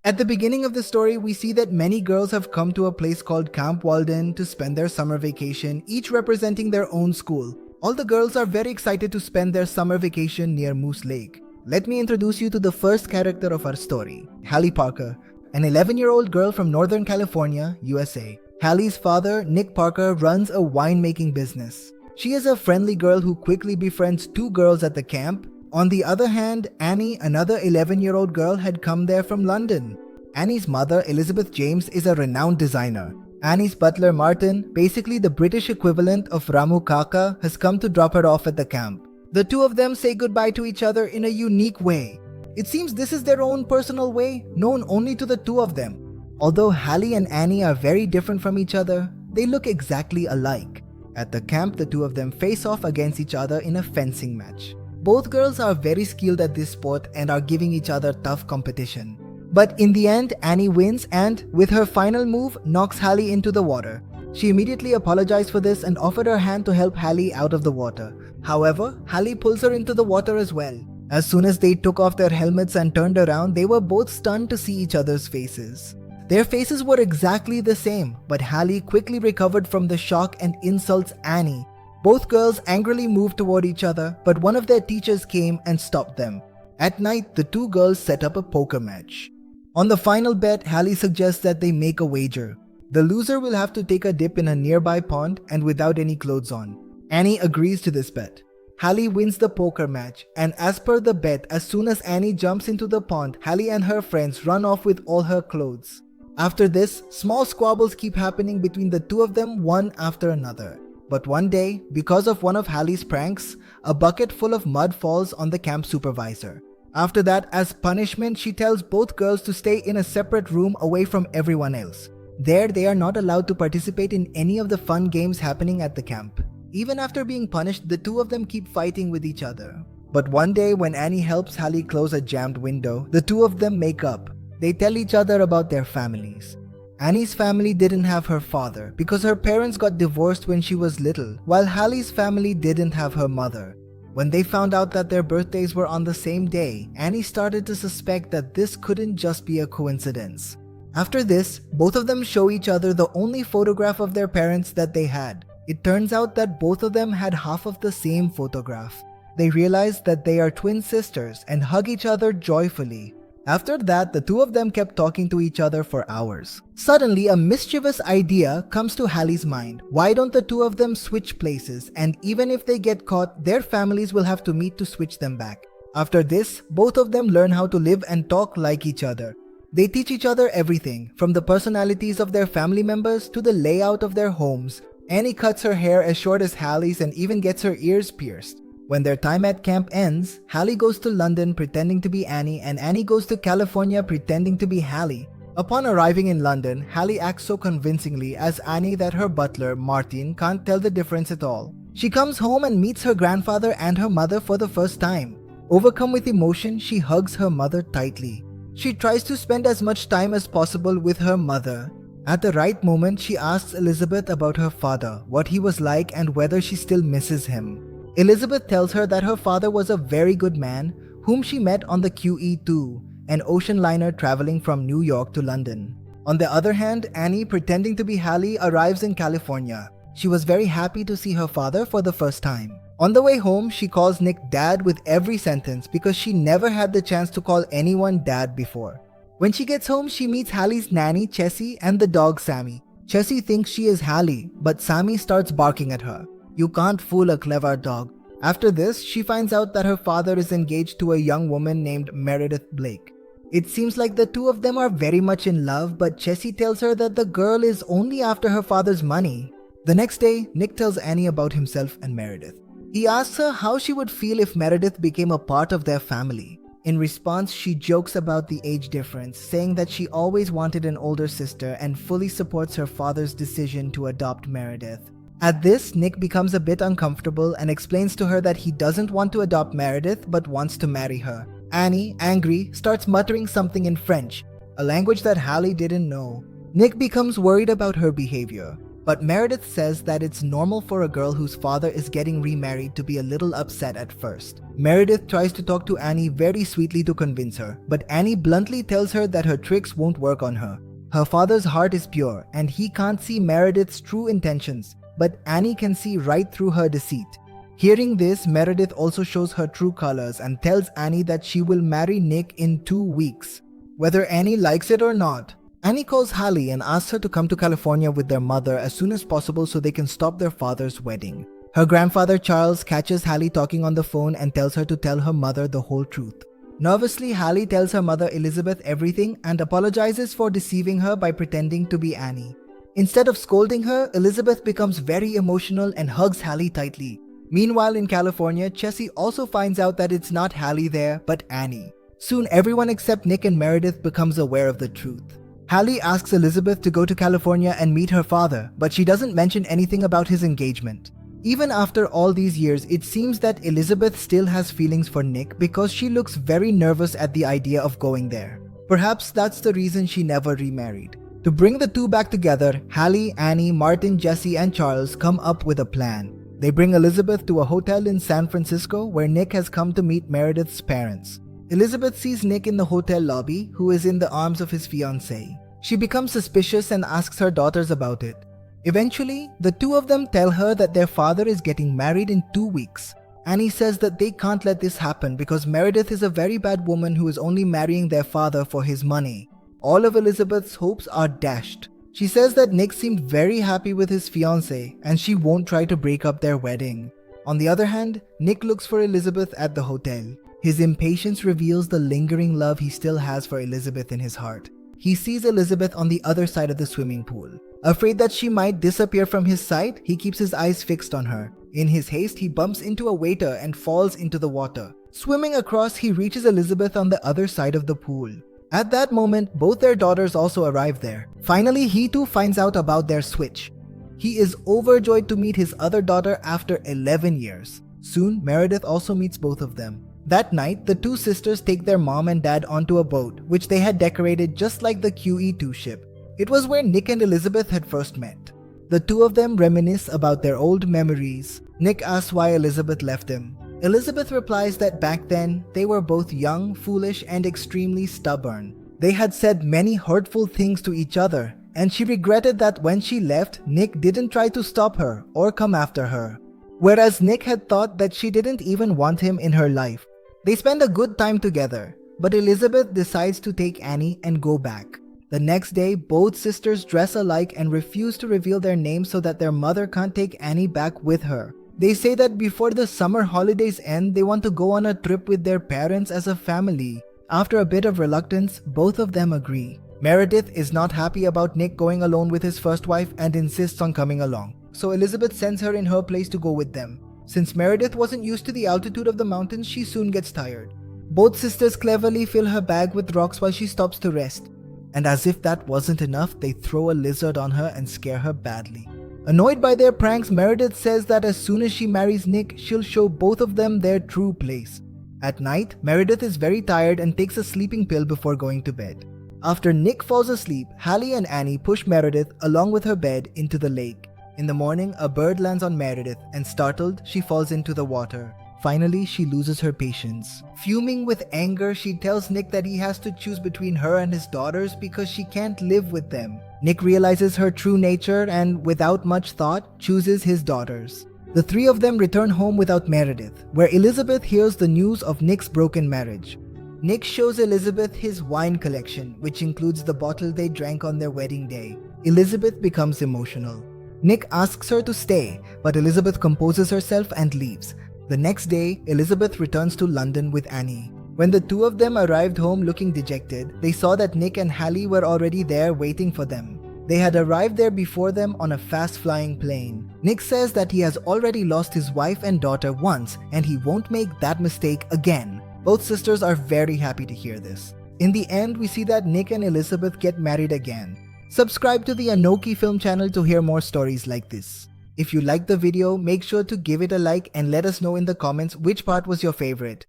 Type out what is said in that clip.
At the beginning of the story, we see that many girls have come to a place called Camp Walden to spend their summer vacation, each representing their own school. All the girls are very excited to spend their summer vacation near Moose Lake. Let me introduce you to the first character of our story, Hallie Parker, an 11-year-old girl from Northern California, USA. Hallie's father, Nick Parker, runs a winemaking business. She is a friendly girl who quickly befriends two girls at the camp. On the other hand, Annie, another 11-year-old girl, had come there from London. Annie's mother, Elizabeth James, is a renowned designer. Annie's butler, Martin, basically the British equivalent of Ramu Kaka, has come to drop her off at the camp. The two of them say goodbye to each other in a unique way. It seems this is their own personal way, known only to the two of them. Although Hallie and Annie are very different from each other, they look exactly alike. At the camp, the two of them face off against each other in a fencing match. Both girls are very skilled at this sport and are giving each other tough competition. But in the end, Annie wins and, with her final move, knocks Hallie into the water. She immediately apologized for this and offered her hand to help Hallie out of the water. However, Hallie pulls her into the water as well. As soon as they took off their helmets and turned around, they were both stunned to see each other's faces. Their faces were exactly the same, but Hallie quickly recovered from the shock and insults Annie. Both girls angrily moved toward each other, but one of their teachers came and stopped them. At night, the two girls set up a poker match. On the final bet, Hallie suggests that they make a wager. The loser will have to take a dip in a nearby pond and without any clothes on. Annie agrees to this bet. Hallie wins the poker match, and as per the bet, as soon as Annie jumps into the pond, Hallie and her friends run off with all her clothes. After this, small squabbles keep happening between the two of them, one after another. But one day, because of one of Hallie's pranks, a bucket full of mud falls on the camp supervisor. After that, as punishment, she tells both girls to stay in a separate room away from everyone else. There, they are not allowed to participate in any of the fun games happening at the camp. Even after being punished, the two of them keep fighting with each other. But one day, when Annie helps Hallie close a jammed window, the two of them make up. They tell each other about their families. Annie's family didn't have her father because her parents got divorced when she was little, while Hallie's family didn't have her mother. When they found out that their birthdays were on the same day, Annie started to suspect that this couldn't just be a coincidence. After this, both of them show each other the only photograph of their parents that they had. It turns out that both of them had half of the same photograph. They realize that they are twin sisters and hug each other joyfully. After that, the two of them kept talking to each other for hours. Suddenly, a mischievous idea comes to Hallie's mind. Why don't the two of them switch places, and even if they get caught, their families will have to meet to switch them back. After this, both of them learn how to live and talk like each other. They teach each other everything, from the personalities of their family members to the layout of their homes. Annie cuts her hair as short as Hallie's and even gets her ears pierced. When their time at camp ends, Hallie goes to London pretending to be Annie and Annie goes to California pretending to be Hallie. Upon arriving in London, Hallie acts so convincingly as Annie that her butler, Martin, can't tell the difference at all. She comes home and meets her grandfather and her mother for the first time. Overcome with emotion, she hugs her mother tightly. She tries to spend as much time as possible with her mother. At the right moment, she asks Elizabeth about her father, what he was like and whether she still misses him. Elizabeth tells her that her father was a very good man whom she met on the QE2, an ocean liner traveling from New York to London. On the other hand, Annie, pretending to be Hallie, arrives in California. She was very happy to see her father for the first time. On the way home, she calls Nick Dad with every sentence because she never had the chance to call anyone Dad before. When she gets home, she meets Hallie's nanny, Chessie, and the dog, Sammy. Chessie thinks she is Hallie, but Sammy starts barking at her. You can't fool a clever dog. After this, she finds out that her father is engaged to a young woman named Meredith Blake. It seems like the two of them are very much in love, but Chessie tells her that the girl is only after her father's money. The next day, Nick tells Annie about himself and Meredith. He asks her how she would feel if Meredith became a part of their family. In response, she jokes about the age difference, saying that she always wanted an older sister and fully supports her father's decision to adopt Meredith. At this, Nick becomes a bit uncomfortable and explains to her that he doesn't want to adopt Meredith but wants to marry her. Annie, angry, starts muttering something in French, a language that Hallie didn't know. Nick becomes worried about her behavior. But Meredith says that it's normal for a girl whose father is getting remarried to be a little upset at first. Meredith tries to talk to Annie very sweetly to convince her, but Annie bluntly tells her that her tricks won't work on her. Her father's heart is pure and he can't see Meredith's true intentions, but Annie can see right through her deceit. Hearing this, Meredith also shows her true colors and tells Annie that she will marry Nick in 2 weeks, whether Annie likes it or not. Annie calls Hallie and asks her to come to California with their mother as soon as possible so they can stop their father's wedding. Her grandfather Charles catches Hallie talking on the phone and tells her to tell her mother the whole truth. Nervously, Hallie tells her mother Elizabeth everything and apologizes for deceiving her by pretending to be Annie. Instead of scolding her, Elizabeth becomes very emotional and hugs Hallie tightly. Meanwhile, in California, Chessie also finds out that it's not Hallie there, but Annie. Soon, everyone except Nick and Meredith becomes aware of the truth. Hallie asks Elizabeth to go to California and meet her father, but she doesn't mention anything about his engagement. Even after all these years, it seems that Elizabeth still has feelings for Nick because she looks very nervous at the idea of going there. Perhaps that's the reason she never remarried. To bring the two back together, Hallie, Annie, Martin, Jessie, and Charles come up with a plan. They bring Elizabeth to a hotel in San Francisco where Nick has come to meet Meredith's parents. Elizabeth sees Nick in the hotel lobby, who is in the arms of his fiancée. She becomes suspicious and asks her daughters about it. Eventually, the two of them tell her that their father is getting married in 2 weeks. Annie says that they can't let this happen because Meredith is a very bad woman who is only marrying their father for his money. All of Elizabeth's hopes are dashed. She says that Nick seemed very happy with his fiancée and she won't try to break up their wedding. On the other hand, Nick looks for Elizabeth at the hotel. His impatience reveals the lingering love he still has for Elizabeth in his heart. He sees Elizabeth on the other side of the swimming pool. Afraid that she might disappear from his sight, he keeps his eyes fixed on her. In his haste, he bumps into a waiter and falls into the water. Swimming across, he reaches Elizabeth on the other side of the pool. At that moment, both their daughters also arrive there. Finally, he too finds out about their switch. He is overjoyed to meet his other daughter after 11 years. Soon, Meredith also meets both of them. That night, the two sisters take their mom and dad onto a boat, which they had decorated just like the QE2 ship. It was where Nick and Elizabeth had first met. The two of them reminisce about their old memories. Nick asks why Elizabeth left him. Elizabeth replies that back then, they were both young, foolish, and extremely stubborn. They had said many hurtful things to each other, and she regretted that when she left, Nick didn't try to stop her or come after her. Whereas Nick had thought that she didn't even want him in her life. They spend a good time together, but Elizabeth decides to take Annie and go back. The next day, both sisters dress alike and refuse to reveal their names so that their mother can't take Annie back with her. They say that before the summer holidays end, they want to go on a trip with their parents as a family. After a bit of reluctance, both of them agree. Meredith is not happy about Nick going alone with his first wife and insists on coming along. So Elizabeth sends her in her place to go with them. Since Meredith wasn't used to the altitude of the mountains, she soon gets tired. Both sisters cleverly fill her bag with rocks while she stops to rest. And as if that wasn't enough, they throw a lizard on her and scare her badly. Annoyed by their pranks, Meredith says that as soon as she marries Nick, she'll show both of them their true place. At night, Meredith is very tired and takes a sleeping pill before going to bed. After Nick falls asleep, Hallie and Annie push Meredith along with her bed into the lake. In the morning, a bird lands on Meredith and startled, she falls into the water. Finally, she loses her patience. Fuming with anger, she tells Nick that he has to choose between her and his daughters because she can't live with them. Nick realizes her true nature and, without much thought, chooses his daughters. The three of them return home without Meredith, where Elizabeth hears the news of Nick's broken marriage. Nick shows Elizabeth his wine collection, which includes the bottle they drank on their wedding day. Elizabeth becomes emotional. Nick asks her to stay, but Elizabeth composes herself and leaves. The next day, Elizabeth returns to London with Annie. When the two of them arrived home looking dejected, they saw that Nick and Hallie were already there waiting for them. They had arrived there before them on a fast-flying plane. Nick says that he has already lost his wife and daughter once and he won't make that mistake again. Both sisters are very happy to hear this. In the end, we see that Nick and Elizabeth get married again. Subscribe to the Anoki Film channel to hear more stories like this. If you liked the video, make sure to give it a like and let us know in the comments which part was your favorite.